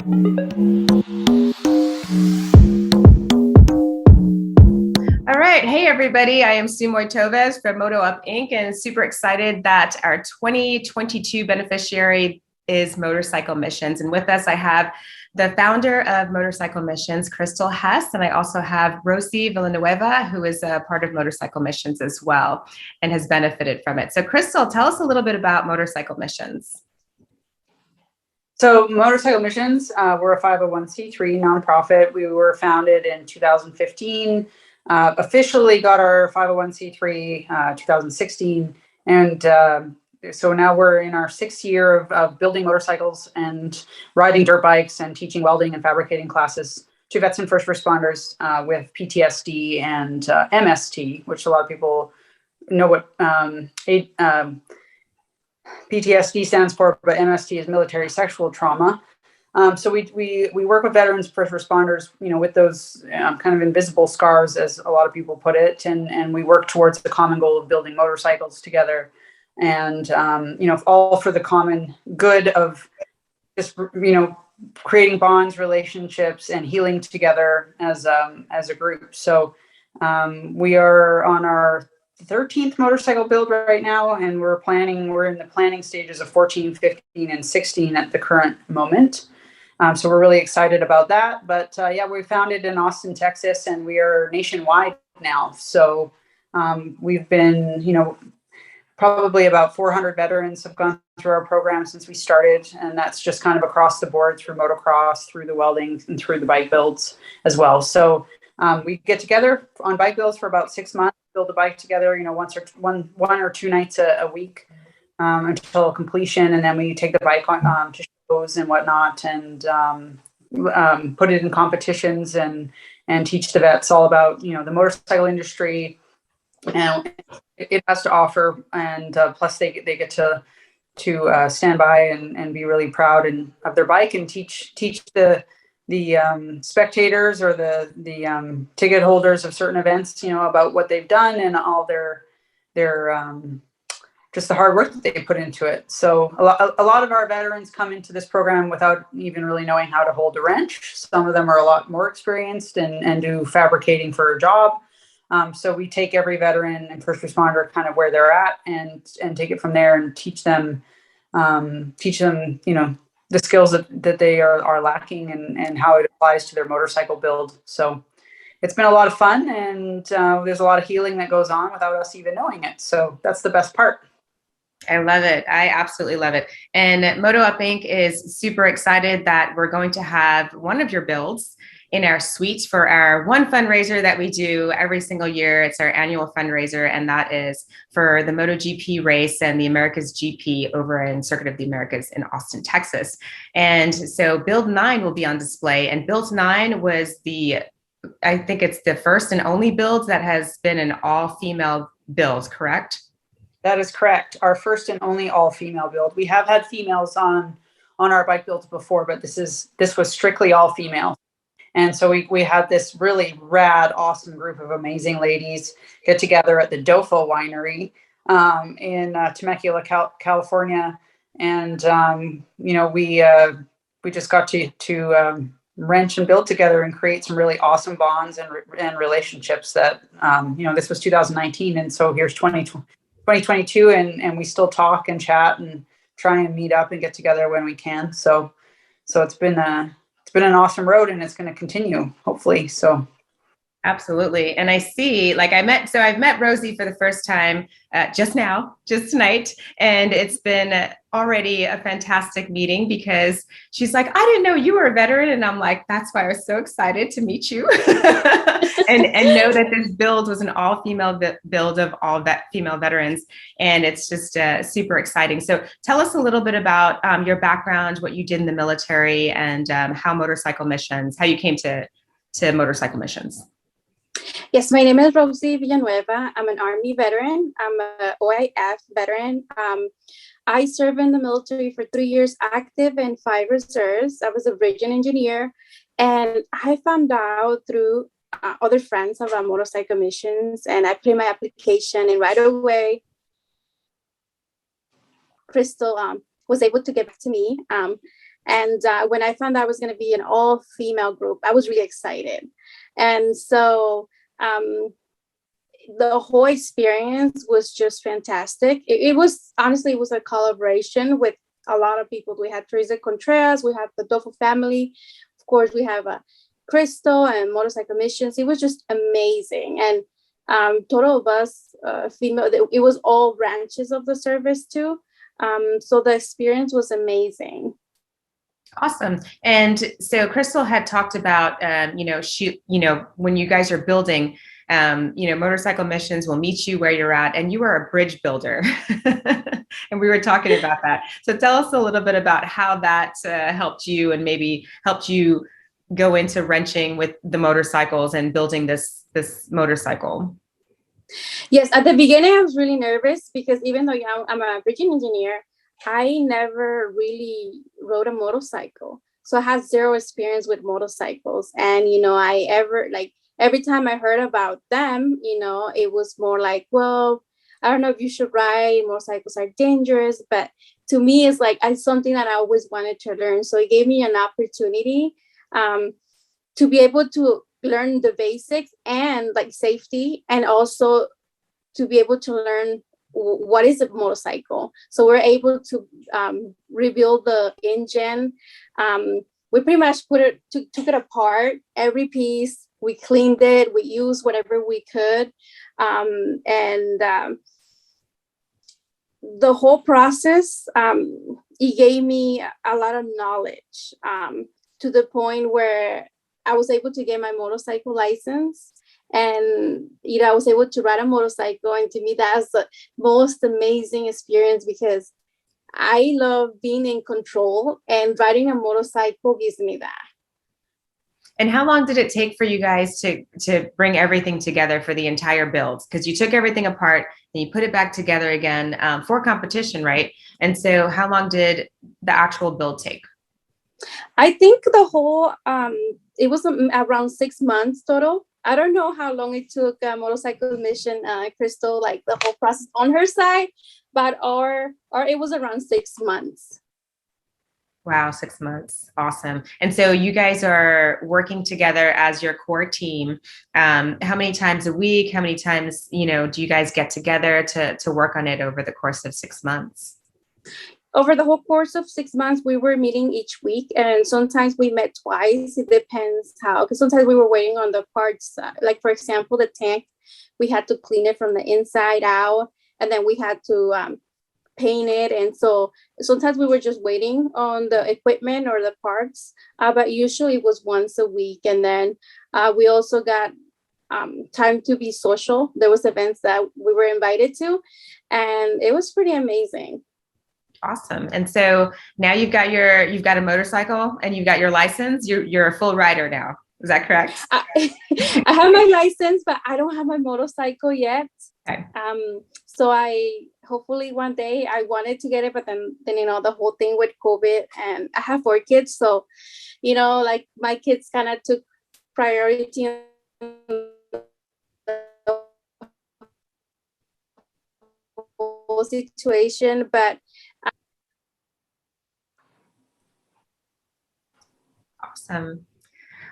All right. Hey, everybody. I am Sue Moitovez from MotoUP Inc. and super excited that our 2022 beneficiary is Motorcycle Missions. And with us, I have the founder of Motorcycle Missions, Krystal Hess, and I also have Rosie Villanueva, who is a part of Motorcycle Missions as well and has benefited from it. So Krystal, tell us a little bit about Motorcycle Missions. So Motorcycle Missions, we're a 501c3 nonprofit. We were founded in 2015, officially got our 501c3 2016. And so now we're in our 6th year of building motorcycles and riding dirt bikes and teaching welding and fabricating classes to vets and first responders with PTSD and MST, which a lot of people know what PTSD stands for, but MST is military sexual trauma. So we work with veterans, first responders, with those kind of invisible scars, as a lot of people put it, and we work towards the common goal of building motorcycles together, and all for the common good of just creating bonds, relationships, and healing together as a group. So we are on our 13th motorcycle build right now, and we're in the planning stages of 14, 15, and 16 at the current moment. So we're really excited about that. But we founded in Austin, Texas, and we are nationwide now. So we've been, probably about 400 veterans have gone through our program since we started. And that's just kind of across the board through motocross, through the welding, and through the bike builds as well. So we get together on bike builds for about 6 months, build a bike together, one or two nights a week until completion. And then we take the bike on to shows and whatnot, and put it in competitions and teach the vets all about, the motorcycle industry and it has to offer. And plus they get to stand by and be really proud of their bike and teach the spectators or the ticket holders of certain events, about what they've done and all their just the hard work that they put into it. So a lot of our veterans come into this program without even really knowing how to hold a wrench. Some of them are a lot more experienced and do fabricating for a job. So we take every veteran and first responder kind of where they're at and take it from there and teach them, the skills that they are lacking and how it applies to their motorcycle build. So it's been a lot of fun, and there's a lot of healing that goes on without us even knowing it. So that's the best part. I love it. I absolutely love it. And MotoUP Inc. is super excited that we're going to have one of your builds in our suite for our one fundraiser that we do every single year. It's our annual fundraiser, and that is for the MotoGP race and the America's GP over in Circuit of the Americas in Austin, Texas. And so Build 9 will be on display, and Build 9 was I think it's the first and only build that has been an all-female build, correct? That is correct. Our first and only all-female build. We have had females on our bike builds before, but this was strictly all female. And so we had this really rad, awesome group of amazing ladies get together at the Dofo Winery in Temecula, California, and we just got to wrench and build together and create some really awesome bonds and relationships. That this was 2019, and so here's 2022, and we still talk and chat and try and meet up and get together when we can. So it's been an awesome road, and it's going to continue, hopefully. So absolutely. And I see, I've met Rosie for the first time just tonight. And it's been already a fantastic meeting because she's like, I didn't know you were a veteran. And I'm like, that's why I was so excited to meet you and know that this build was an all female build of all female veterans. And it's just super exciting. So tell us a little bit about your background, what you did in the military, and how you came to Motorcycle Missions. Yes, my name is Rosie Villanueva. I'm an Army veteran. I'm an OIF veteran. I served in the military for 3 years active and 5 reserves. I was a bridging engineer, and I found out through other friends about Motorcycle Missions, and I put in my application, and right away, Krystal was able to get back to me. And when I found out I was going to be an all-female group, I was really excited. And so the whole experience was just fantastic. It was, honestly, it was a collaboration with a lot of people. We had Teresa Contreras, we have the Dofo family, of course, we have Krystal and Motorcycle Missions. It was just amazing. And total of us female, it was all branches of the service too. So the experience was amazing. Awesome. And so Krystal had talked about, when you guys are building, Motorcycle Missions will meet you where you're at, and you are a bridge builder. And we were talking about that. So tell us a little bit about how that helped you, and maybe helped you go into wrenching with the motorcycles and building this motorcycle. Yes, at the beginning, I was really nervous because even though I'm a bridging engineer, I never really rode a motorcycle. So I had zero experience with motorcycles. And, every time I heard about them, it was more like, well, I don't know if you should ride. Motorcycles are dangerous. But to me, it's something that I always wanted to learn. So it gave me an opportunity to be able to learn the basics and safety, and also to be able to learn what is a motorcycle. So we're able to rebuild the engine. We pretty much took it apart, every piece. We cleaned it. We used whatever we could. And the whole process, it gave me a lot of knowledge to the point where I was able to get my motorcycle license. And I was able to ride a motorcycle, and to me that's the most amazing experience, because I love being in control, and riding a motorcycle gives me that. And how long did it take for you guys to bring everything together for the entire build? Because you took everything apart and you put it back together again for competition, right? And so how long did the actual build take? I think the whole it was around 6 months total. I don't know how long it took Motorcycle Mission, Krystal, the whole process on her side, but our it was around 6 months. Wow, 6 months. Awesome. And so you guys are working together as your core team. How many times a week? How many times, do you guys get together to work on it over the course of 6 months? Over the whole course of 6 months, we were meeting each week, and sometimes we met twice. It depends how, because sometimes we were waiting on the parts. For example, the tank, we had to clean it from the inside out, and then we had to paint it. And so sometimes we were just waiting on the equipment or the parts, but usually it was once a week. And then we also got time to be social. There was events that we were invited to, and it was pretty amazing. Awesome. And so now you've got a motorcycle and you've got your license. You're a full rider now. Is that correct? I have my license, but I don't have my motorcycle yet. Okay. So hopefully one day I wanted to get it, but then the whole thing with COVID, and I have 4 kids. So, my kids kind of took priority in the whole situation, but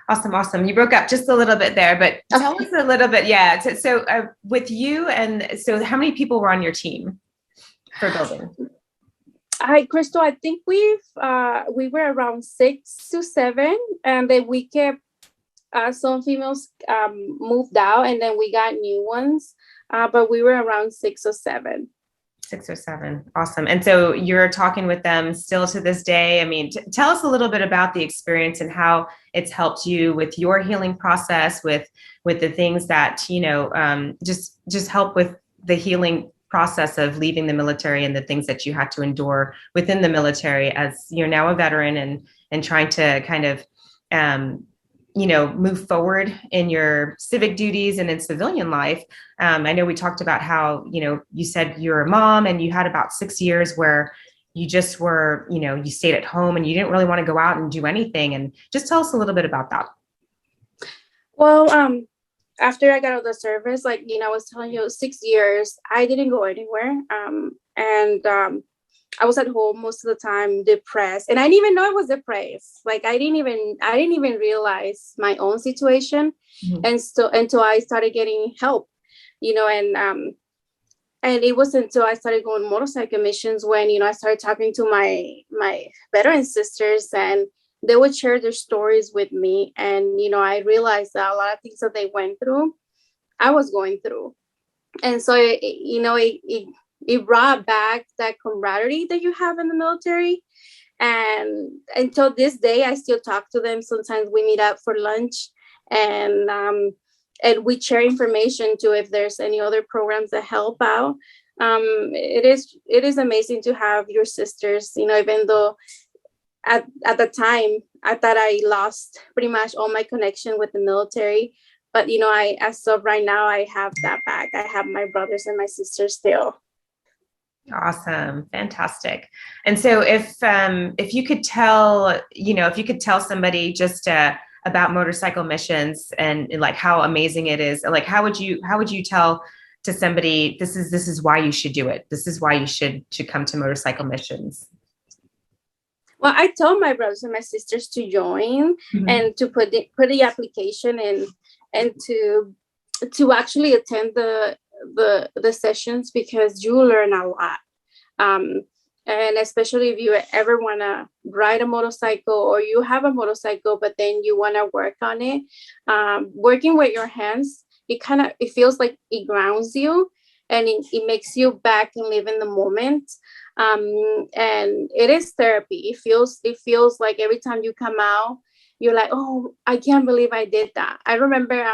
Awesome. You broke up just a little bit there, but tell us a little bit. Yeah. So with you, and so how many people were on your team for building? Hi, Krystal. I think we were around 6 to 7, and then we kept some females moved out, and then we got new ones. But we were around 6 or 7. 6 or 7. Awesome. And so you're talking with them still to this day. I mean, tell us a little bit about the experience and how it's helped you with your healing process, with the things that, just help with the healing process of leaving the military and the things that you had to endure within the military as you're now a veteran and trying to kind of, move forward in your civic duties and in civilian life. I know we talked about how, you said you're a mom and you had about 6 years where you just were, you stayed at home and you didn't really want to go out and do anything. And just tell us a little bit about that. Well, after I got out of the service, I was telling you, 6 years, I didn't go anywhere. And I was at home most of the time, depressed, and I didn't even know I was depressed. Like I didn't even realize my own situation, and so until I started getting help, and it wasn't until I started going motorcycle missions when I started talking to my veteran sisters, and they would share their stories with me, and I realized that a lot of things that they went through, I was going through, and so it brought back that camaraderie that you have in the military. And until this day, I still talk to them. Sometimes we meet up for lunch, and we share information too if there's any other programs that help out. It is amazing to have your sisters. Even though at the time I thought I lost pretty much all my connection with the military, but I as of right now I have that back. I have my brothers and my sisters still. Awesome. Fantastic. And so if you could tell, somebody just about motorcycle missions and like how amazing it is, like how would you tell to somebody this is why you should do it. This is why you should come to motorcycle missions. Well, I told my brothers and my sisters to join and to put the application in, and to actually attend the sessions, because you learn a lot. And especially if you ever want to ride a motorcycle, or you have a motorcycle, but then you want to work on it, working with your hands, it feels like it grounds you, and it makes you back and live in the moment. And it is therapy. It feels like every time you come out, you're like, oh, I can't believe I did that. I remember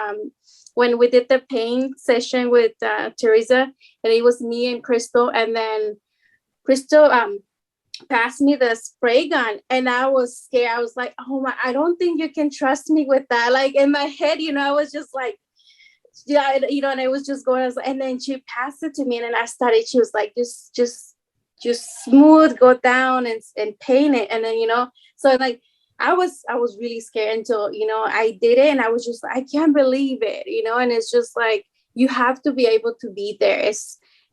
when we did the paint session with Teresa, and it was me and Krystal, and then Krystal passed me the spray gun, and I was scared. I was like, oh my, I don't think you can trust me with that. Like in my head, I was just like, yeah, and I was just going, and then she passed it to me, and then she was like, just smooth, go down and paint it. And then, so like, I was really scared until, I did it, and I was just, I can't believe it, and it's just like, you have to be able to be there.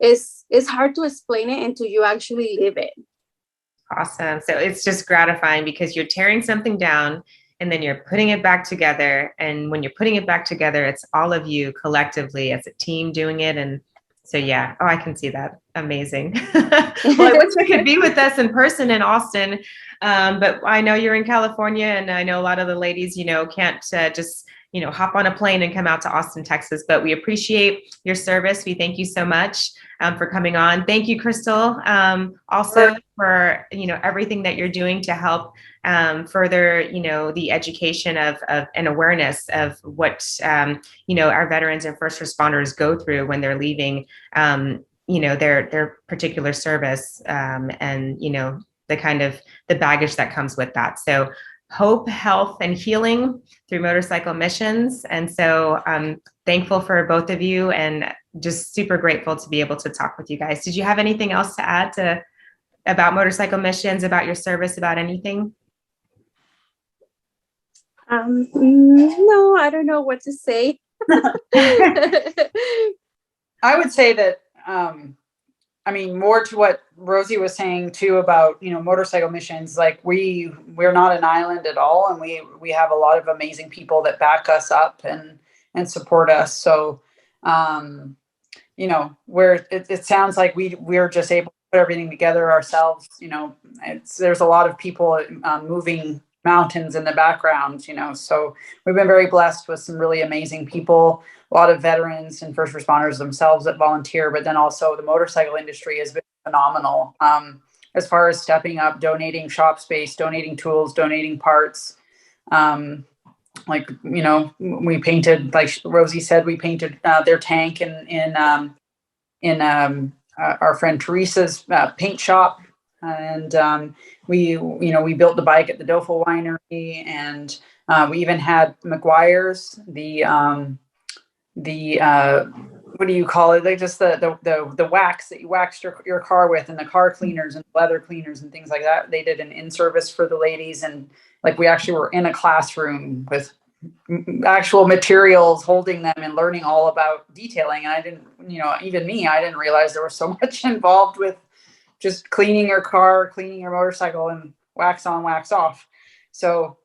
It's hard to explain it until you actually live it. Awesome. So it's just gratifying because you're tearing something down and then you're putting it back together. And when you're putting it back together, it's all of you collectively as a team doing it. And so, yeah, I can see that. Amazing. Well, I wish you could be with us in person in Austin. But I know you're in California, and I know a lot of the ladies, can't just, hop on a plane and come out to Austin, Texas. But we appreciate your service. We thank you so much for coming on. Thank you, Krystal, also for, everything that you're doing to help further, the education of and awareness of what, our veterans and first responders go through when they're leaving, their particular service, and, the kind of the baggage that comes with that. So hope, health, and healing through motorcycle missions. And so I'm thankful for both of you and just super grateful to be able to talk with you guys. Did you have anything else to add about motorcycle missions, about your service, about anything? No, I don't know what to say. I would say that, more to what Rosie was saying too about, motorcycle missions, like we're not an island at all. And we have a lot of amazing people that back us up and support us. So, it sounds like we're just able to put everything together ourselves. There's a lot of people moving mountains in the background, so we've been very blessed with some really amazing people, a lot of veterans and first responders themselves that volunteer, but then also the motorcycle industry has been phenomenal as far as stepping up, donating shop space, donating tools, donating parts. We painted, like Rosie said, we painted their tank in our friend Teresa's paint shop. And we built the bike at the Dofel Winery, and we even had McGuire's, the what do you call it? They just the wax that you waxed your car with, and the car cleaners and leather cleaners and things like that. They did an in-service for the ladies, and like we actually were in a classroom with actual materials, holding them and learning all about detailing. And I didn't, even me, I didn't realize there was so much involved with just cleaning your car, cleaning your motorcycle, and wax on, wax off. So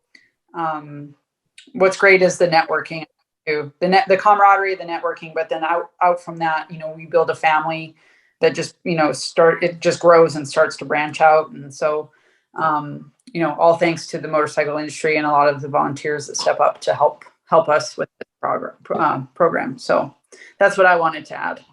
what's great is the networking, the camaraderie, the networking, but then out from that, we build a family that just, it just grows and starts to branch out. And so, all thanks to the motorcycle industry and a lot of the volunteers that step up to help us with this program. So that's what I wanted to add.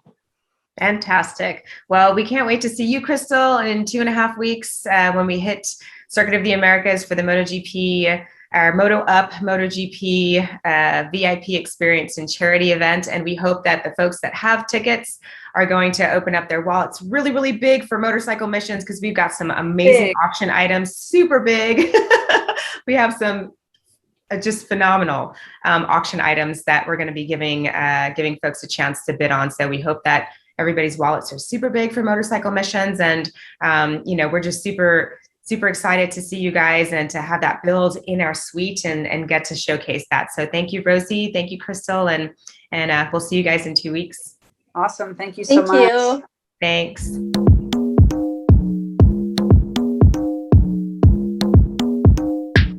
Fantastic. Well, we can't wait to see you, Krystal, in 2.5 weeks when we hit Circuit of the Americas for the MotoGP, our MotoUP MotoGP VIP experience and charity event. And we hope that the folks that have tickets are going to open up their wallets really, really big for motorcycle missions, because we've got some amazing auction items, super big. We have some just phenomenal auction items that we're going to be giving folks a chance to bid on. So we hope that everybody's wallets are super big for motorcycle missions. And, we're just super excited to see you guys and to have that build in our suite and get to showcase that. So thank you, Rosie. Thank you, Krystal. And we'll see you guys in 2 weeks. Awesome. Thank you so much. Thank you. Thanks.